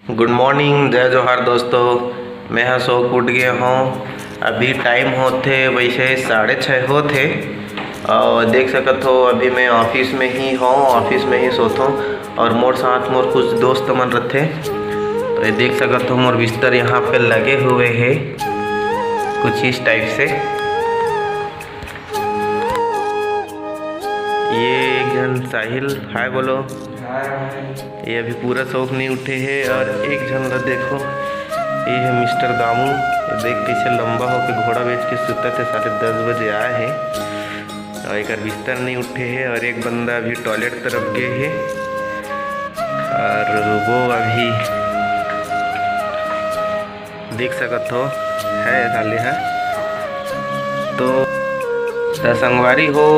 Good morning, जय जोहार दोस्तों। मैं शौक उठ गया हूँ। अभी टाइम होते वैसे 6:30 होते और देख सकत हो अभी मैं ऑफिस में ही हूँ, ऑफिस में ही सोता हूँ और मोर साथ मोर कुछ दोस्त मन रहते। तो ये देख सकत हो मोर बिस्तर यहाँ पे लगे हुए हैं कुछ इस टाइप से। ये एक जन साहिल हाय बोलो। ये अभी पूरा शौक नहीं उठे हैं और एक जन ला देखो, ये है मिस्टर दामू। ये देख कैसे लंबा हो के घोड़ा बेच के सुता थे, 10:30 बजे आए हैं और एक बिस्तर नहीं उठे हैं। और एक बंदा अभी टॉयलेट तरफ गए है और वो अभी देख सकत हो है साले है। तो संगवारी हो,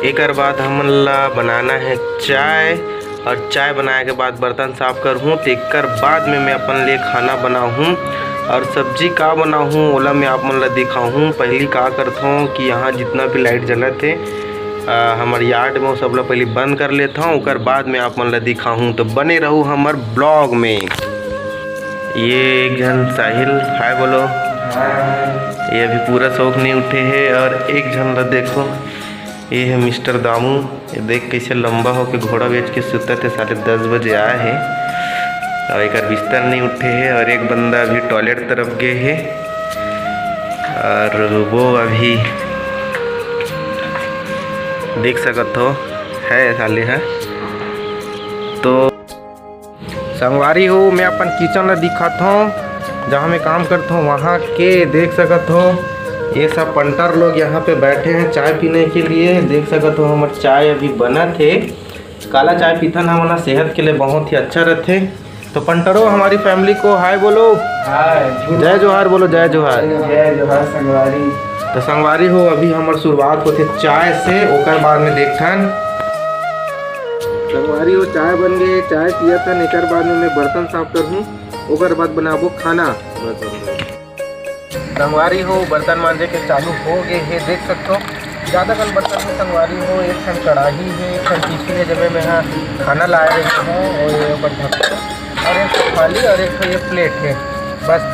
एक बाद हमन ला बनाना है चाय और चाय बनाए के बाद बर्तन साफ कर हूँ। तो एक बाद में मैं अपन लिए खाना बनाऊँ और सब्जी का बनाऊँ ओला मैं आप मन ला दिखाऊँ। पहली का करता हूँ कि यहाँ जितना भी लाइट जलत है हमारे यार्ड में सब ला पहले बंद कर लेता हूँ, उसके बाद में आप मन ला दिखाऊँ। तो बने रहूँ हमार ब्लॉग में। ये एक जन साहिल हाय बोलो। ये अभी पूरा शौक नहीं उठे हैं और एक जन ला देखो, ये है मिस्टर दामू। ये देख कैसे लंबा हो के घोड़ा बेच के सुता थे, 10:30 बजे आए हैं और एक बिस्तर नहीं उठे हैं। और एक बंदा अभी टॉयलेट तरफ गए है और वो अभी देख सकत हो है साले है। तो संगवारी हो, मैं अपन किचन ला दिखाता हूँ जहाँ मैं काम करता हूँ वहाँ के। देख सकत हो ये सब पंटर लोग यहाँ पे बैठे हैं चाय पीने के लिए। देख सकते हो हमारे चाय अभी बना थे। काला चाय पीथन हमारा सेहत के लिए बहुत ही अच्छा रहते। तो पंटरो हमारी फैमिली को हाय बोलो। हाय, जय जोहार बोलो। जय जोहार। जय जोहार संगवारी। तो संगवारी हो अभी हमारी शुरुआत होती चाय से, ओकर बाद में देखथन संगवारी हो चाय बन गए, चाय पिया था। एक बाद में मैं बर्तन साफ कर हूँ, ओकर बाद बनाबो खाना। संगवारी हो बर्तन मांजे के चालू हो गए है। देख सकते हो ज़्यादा कल बर्तन में संगवारी हो। एक ठन कढ़ाई है, एक ठन टिफिन है जब मैं यहाँ खाना लाए रहे हूँ और ढक्कन और एक थाली और एक ये प्लेट है। बस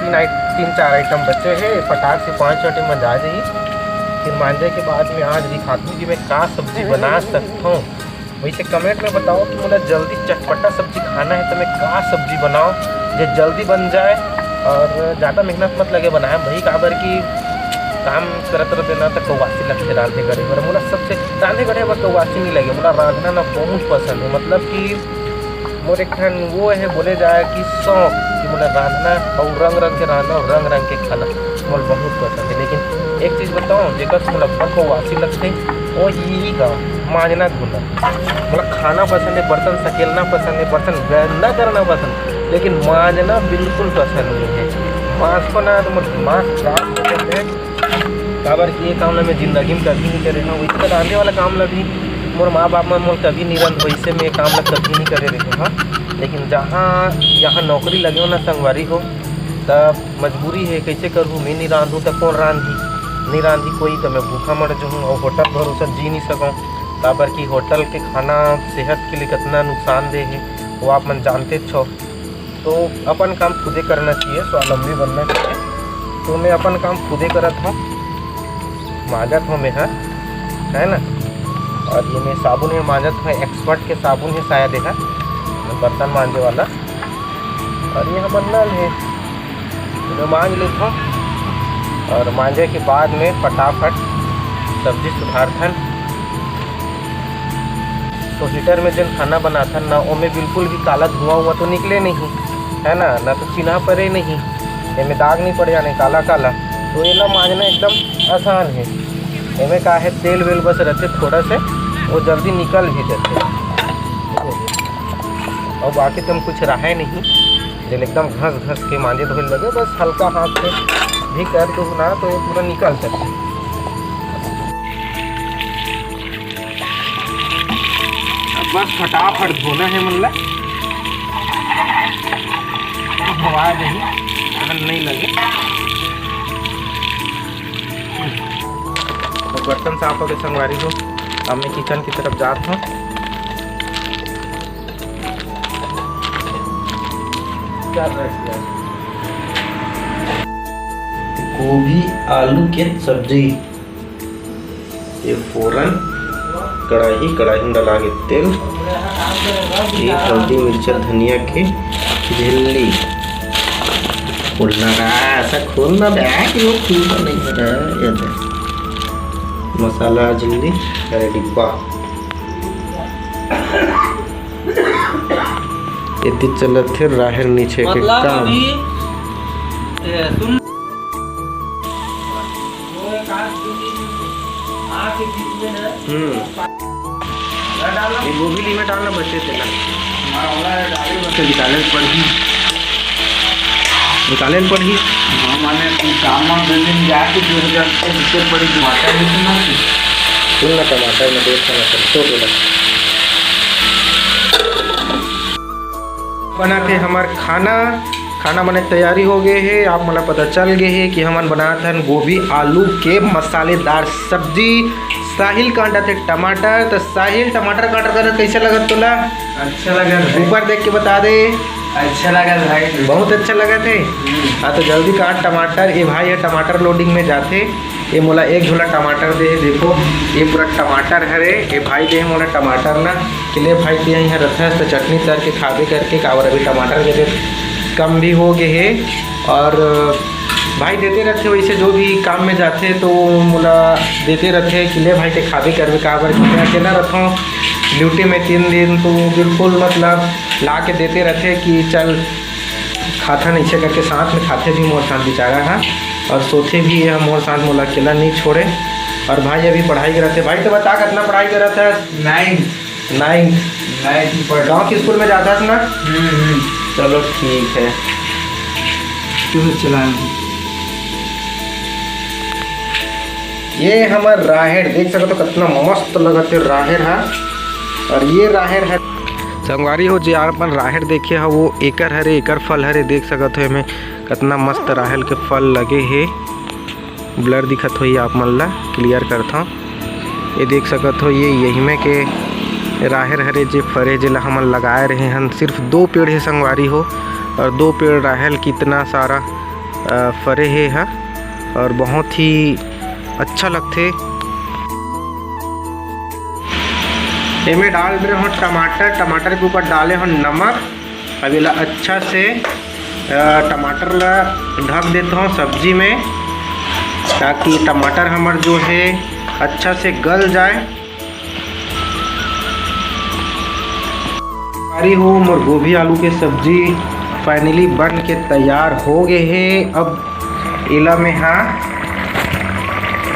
3-4 आइटम बचे हैं। फटाक से 5 मिनट में जा जाइए। फिर मांजे के बाद में आज दिखाती हूँ कि मैं क्या सब्ज़ी बना सकता हूँ। वैसे कमेंट में बताओ कि मुझे जल्दी चटपटा सब्ज़ी खाना है तो मैं क्या सब्ज़ी बनाऊँ जो जल्दी बन जाए और ज़्यादा मेहनत मत लगे बनाए भाई। काबर की काम करत रहते ना तो कौवासी लगते रांधे गढ़े पर। मुझे सबसे रांधे गढ़े पर कौवासी नहीं लगे। मुझे रांधना ना बहुत पसंद है। मतलब कि मोर एक ठन वो है बोले जाए कि शौक कि मुझे रांधना और रंग रंग के रांधना और रंग रंग के खाना मुझे बहुत पसंद है। लेकिन एक चीज़ बताऊँ जेकर मुझे कौवासी लगते वो यही का मांजना धोना। मुझे खाना पसंद है, बर्तन सकेलना पसंद है, बर्तन गंदा करना पसंद, लेकिन मांजना बिल्कुल पसंद नहीं है। मांस को ना तो मांस पसंद है। काबर कि ये काम मैं ज़िंदगी में कभी नहीं करे हूँ। वैसे रांधने वाला काम ला भी मोर माँ बाप में मोर कभी नहीं रंध, वैसे में काम ला कभी नहीं करे रहे हाँ। लेकिन यहाँ नौकरी लगे हो ना संगवारी हो तब मजबूरी है। कैसे करूँ, मैं नहीं रांधूँ तो कौन रांधी, नहीं रांधी कोई तो मैं भूखा मर जाऊँ और होटल भरोसा जी नहीं सकूँ। काबर कि होटल के खाना सेहत के लिए कितना नुकसानदेह है वो आप मन जानते छो। तो अपन काम खुदे करना चाहिए, स्वावलंबी बनना चाहिए। तो मैं अपन काम खुदे करत हूँ, मांजत हूँ मैं है ना। और ये मैं साबुन में मांजत हूँ, एक्सपर्ट के साबुन है शायद है बर्तन मांजने वाला। और ये हमारा नल है तो मैं मांज लेता हूँ और मांजे के बाद में फटाफट सब्जी सुधारथन। तो हीटर में जब खाना बनाता ना वो में बिल्कुल भी काला धुआं हुआ तो निकले नहीं है ना तो चिन्हा पड़े नहीं, इनमें दाग नहीं पड़ जाने काला काला। तो ये ना मांजना एकदम आसान है। इनमें का है तेल वेल बस रहते थोड़ा से, वो जल्दी निकल भी जाते और बाकी तुम कुछ रहा नहीं। जब एकदम घस के मांजे धोने लगे बस हल्का हाथ से भी कर दो ना तो ये पूरा निकल सकते। बस फटाफट धोना है मतलब हवा नहीं लगे। तो बर्तन साफ हो गए संगवारी हो। अब मैं किचन की तरफ जाता हूँ। गोभी आलू के सब्जी। ये फोरन कढ़ाई में डाला के तेल, ये हल्दी मिर्चा धनिया के झिल्ली खोलना रहा, ऐसा खोलना रहा कि वो खुलता नहीं हो रहा है। ये मसाला झिल्ली अरे डिब्बा इतनी चलत थे राहर नीचे के काम। ये गोभी में डालना बचे थे ना, निकाले पड़ी माने काम दिन जाके दिक्कत पड़ी टमाटर ना टमाटर में देख तो बना के हमार खाना बने तैयारी हो गए है। आप मला पता चल गए है कि हमन बनाए थे गोभी आलू के मसालेदार सब्जी। साहिल काटा थे टमाटर, तो साहिल टमाटर काट कर कैसे लगा तुला? अच्छा लगा, ऊपर देख के बता दे। अच्छा लगा भाई, बहुत अच्छा लगा थे। हाँ तो जल्दी काट टमाटर। ये भाई ये टमाटर लोडिंग में जाते, ये मोला एक झोला टमाटर दे। देखो ये पूरा टमाटर हरे, ये भाई दे मोला टमाटर ना किले भाई दे यहाँ रथस तो चटनी तर के खावे करके कावर अभी टमाटर के कम भी हो गए है। और भाई देते रहते वैसे जो भी काम में जाते तो मोला देते रहते किले भाई के खावे करवे कावर अकेला रखो ड्यूटी में 3 दिन, तो बिल्कुल मतलब ला के देते रहते कि चल खाता नहीं छे करके साथ में खाते भी मोर साथ बेचारा है और सोते भी है मोर साथ, मोला अकेला नहीं छोड़े। और भाई अभी पढ़ाई करते। भाई तो बता कितना पढ़ाई करा था? 9 पर गाँव के स्कूल में जाता था ना। चलो ठीक है, क्यों चलाएं। ये हमार राहेर देख सकते हो कितना मस्त लगते राहेर है। और ये राहेर है संगवारी हो जी अपन राहेर देखे है वो एकर हरे, एकर फल हरे देख सकते हो में कितना मस्त राहेर के फल लगे है। ब्लर दिखत हो आप मन ला क्लियर करता हूँ। ये देख सकते हो ये यही में के राहेर हरे जे फरे जिला हमन लगाए रहे हैं। सिर्फ 2 पेड़ है संगवारी हो, और 2 पेड़ राहेर कितना सारा फरे है और बहुत ही अच्छा लगते। इसमें डाल रहे हो टमाटर के ऊपर डाले हो नमक। अब इला अच्छा से टमाटर ला ढक देता हूँ सब्जी में, ताकि टमाटर हमार जो है अच्छा से गल जाए। हमारी हो मोर गोभी आलू के सब्जी फाइनली बन के तैयार हो गए है। अब इला में हाँ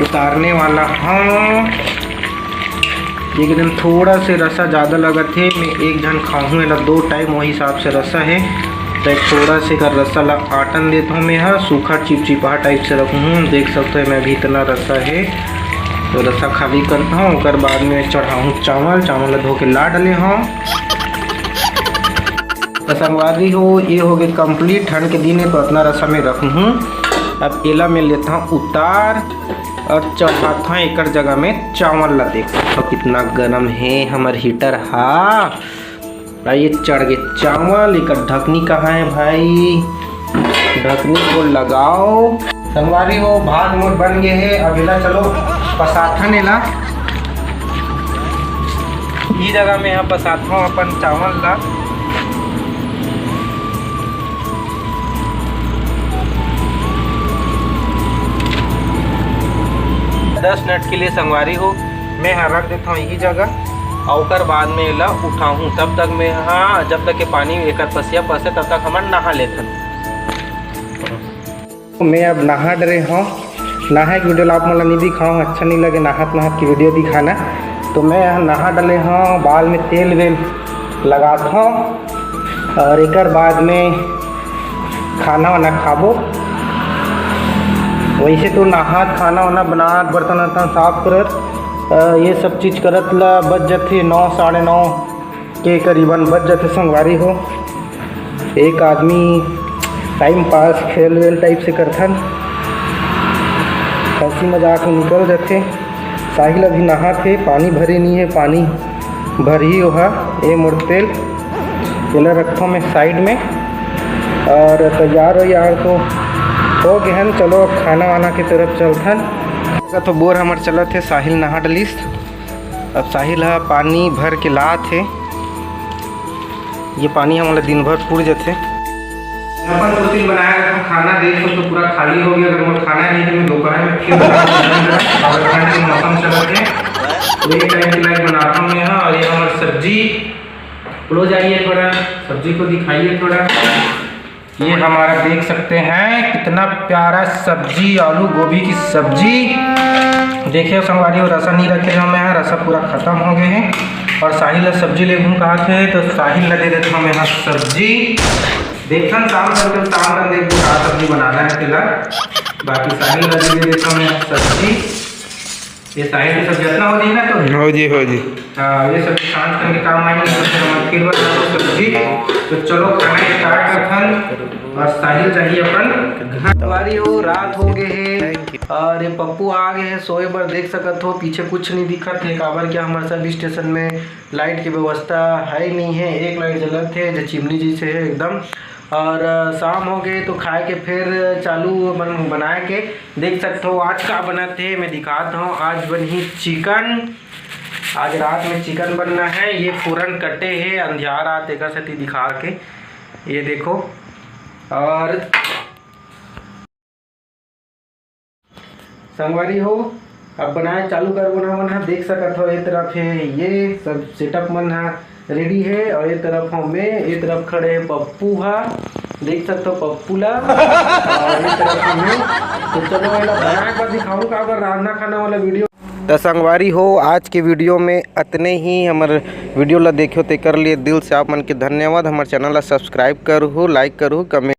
उतारने वाला हूँ। एकदम थोड़ा से रसा ज़्यादा लगा थे, मैं एक जन खाऊँ ना 2 टाइम वही हिसाब से रसा है, तो एक थोड़ा से कर रसा ला आटन देता हूँ मैं। हाँ सूखा चिपचिपा टाइप से रखूँ, देख सकते हैं मैं भी इतना रसा है। तो रसा खाली करता हूँ, कर बाद में चढ़ाऊँ चावल धो के ला डाले हूँ। संगवारी हो ये हो गए कंप्लीट। ठंड के दिन है तो इतना रसा में रखूँ। अब एला में लेता हूँ उतार और चढ़ाता हूँ एक जगह में चावल ला। देखो तो कितना गर्म है हमार हीटर। हाँ ये चढ़ गए चावल। एक ढकनी कहाँ है भाई? ढकनी को लगाओ। संगवारी हो भात मोट बन गए है। अब एला चलो पसाथन एला ई जगह में यहाँ पसाता हूँ अपन चावल ला। दस मिनट के लिए संगवारी हो मैं यहाँ रख देता हूँ यही जगह। और बाद में ला उठाऊँ तब तक मैं हाँ जब तक के पानी एक पसिया पसे तब तक हमारे नहा लेते। मैं अब नहा डरे हूँ। नहा की वीडियो आप मतलब नहीं दिखाऊँ, अच्छा नहीं लगे नहात की वीडियो दिखाना। तो मैं यहाँ नहा डले हूँ, बाल में तेल वेल लगाता हूँ और एक बाद में खाना वाना खाबो। वैसे तो नहात खाना वाना बनात बर्तन वर्तन साफ करत ये सब चीज़ करत ला बज जाते 9 साढ़े 9 के करीबन बज जाते संगवारी हो। एक आदमी टाइम पास खेल वेल टाइप से करथन, हंसी मजाक में निकल जाते। साहिल अभी नहा थे, पानी भरे नहीं है, पानी भर ही होगा। ये मोर तेल तेला रखा मैं साइड में। और तैयार हो यार तो हो गए हैं। चलो अब खाना वाना की तरफ चलथन। तो बोर हमार चलत थे साहिल नहा डलिस। अब साहिल हा पानी भर के लात है। ये पानी हमारा दिन भर पूर जाते। अपन दो तीन बनाया था खाना, देखो तो पूरा खाली हो गया। अगर मैं खाना नहीं तो मैं दोपहर में फिर और ठंड के मौसम चल रहे एक टाइम के लाइक बनाता हूँ मैं। और ये हमारी सब्जी लो जाइए, थोड़ा सब्जी को दिखाइए थोड़ा। ये हमारा देख सकते हैं कितना प्यारा सब्जी, आलू गोभी की सब्जी। देखिए संगवारी और रसा नहीं रखे हम यहाँ, रसा पूरा खत्म हो गए हैं। और साहिल सब्जी ले घूम कहा थे तो साहिल दे देते हम यहाँ सब्जी। देखन शाम तक देख सब्जी बनाना है फिलहाल। बाकी साहिल दे देते हम यहाँ सब्जी। ये साहिल की सब्जी जितना हो जाए ना तो हो जी हाँ, ये सब्जी सांझ करके काम आएंगे तो फिर हम फिर बनाते सब्जी। तो चलो खाना स्टार्ट करथन। और साहिल चाहिए अपन घर हो, रात हो गए है और ये पप्पू आ गए हैं सोए बर। देख सकत हो पीछे कुछ नहीं दिखत है, काबर क्या हमारे सब स्टेशन में लाइट की व्यवस्था है नहीं है। एक लाइट जलत है जो चिमनी जैसे है एकदम। और शाम हो गए तो खाए के फिर चालू बनाए के। देख सकते हो आज का बना थे, मैं दिखाता हूँ। आज बनी चिकन, आज रात में चिकन बनना है। ये पूरन कटे है, अंधियार रात एक सती दिखा के ये देखो। और संगवारी हो अब बनाए चालू कर बना देख सकते हो। एक तरफ है ये सब सेटअप मन है रेडी है और एक तरफ हूँ मैं, एक तरफ खड़े है पप्पू हा, देख सकते हो पप्पू ला। और एक तरफ हूँ मैं। तो चलो बना कर दिखाऊँ का अगर रांधना खाना वाला वीडियो। तो संगवारी हो आज के वीडियो में इतने ही। हमारे वीडियो ला देखो तो कर लिए दिल से आप मन के धन्यवाद। हमारे चैनल ला सब्सक्राइब करूँ, लाइक करूँ, कमेंट